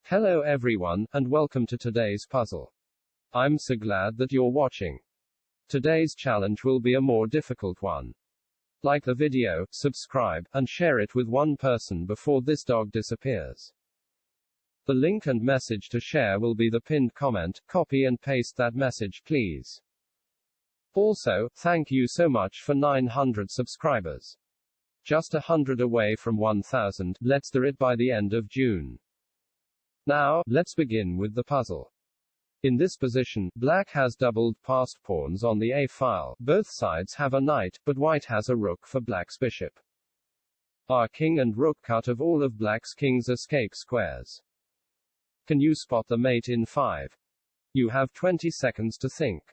Hello everyone, and welcome to today's puzzle. I'm so glad that you're watching. Today's challenge will be a more difficult one. Like the video, subscribe, and share it with one person before this dog disappears. The link and message to share will be the pinned comment. Copy and paste that message, please. Also, thank you so much for 900 subscribers. Just 100 away from 1000, let's do it by the end of June. Now, let's begin with the puzzle. In this position, black has doubled passed pawns on the A file. Both sides have a knight, but white has a rook for black's bishop. Our king and rook cut of all of black's king's escape squares. Can you spot the mate in 5? You have 20 seconds to think.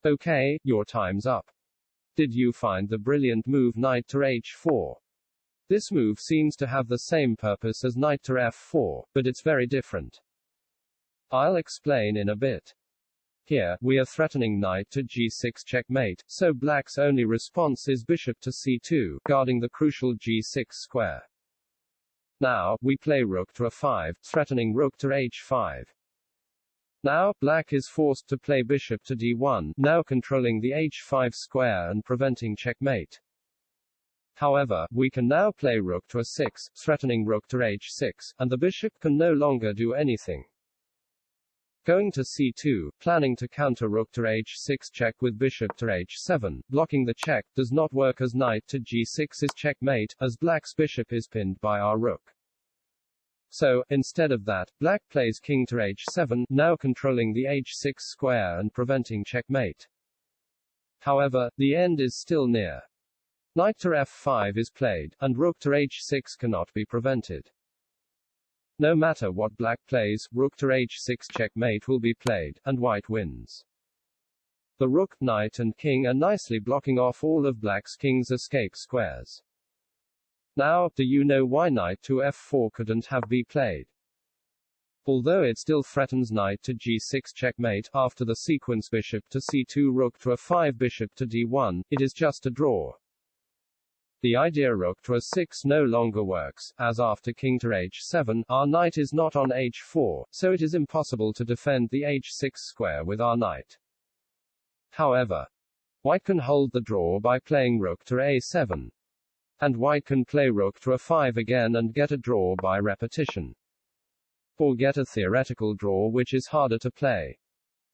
Okay, your time's up. Did you find the brilliant move knight to h4? This move seems to have the same purpose as knight to f4, but it's very different. I'll explain in a bit. Here, we are threatening knight to g6 checkmate, so black's only response is bishop to c2, guarding the crucial g6 square. Now, we play rook to a5, threatening rook to h5. Now, black is forced to play bishop to d1, now controlling the h5 square and preventing checkmate. However, we can now play rook to a6, threatening rook to h6, and the bishop can no longer do anything. Going to c2, planning to counter rook to h6 check with bishop to h7, blocking the check, does not work as knight to g6 is checkmate, as black's bishop is pinned by our rook. So, instead of that, black plays king to h7, now controlling the h6 square and preventing checkmate. However, the end is still near. Knight to f5 is played, and rook to h6 cannot be prevented. No matter what black plays, rook to h6 checkmate will be played, and white wins. The rook, knight and king are nicely blocking off all of black's king's escape squares. Now, do you know why knight to f4 couldn't have been played? Although it still threatens knight to g6 checkmate, after the sequence bishop to c2 rook to a5 bishop to d1, it is just a draw. The idea rook to a6 no longer works, as after king to h7, our knight is not on h4, so it is impossible to defend the h6 square with our knight. However, white can hold the draw by playing rook to a7. And white can play rook to a5 again and get a draw by repetition. Or get a theoretical draw which is harder to play.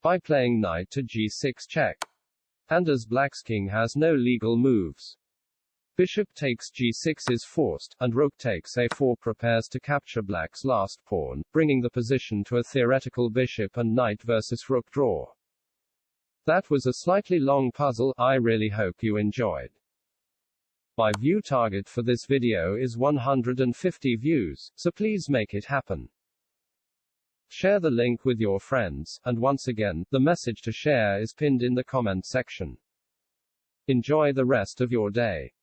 By playing knight to g6 check. And as black's king has no legal moves. Bishop takes g6 is forced, and rook takes a4 prepares to capture black's last pawn, bringing the position to a theoretical bishop and knight versus rook draw. That was a slightly long puzzle. I really hope you enjoyed. My view target for this video is 150 views, so please make it happen. Share the link with your friends, and once again, the message to share is pinned in the comment section. Enjoy the rest of your day.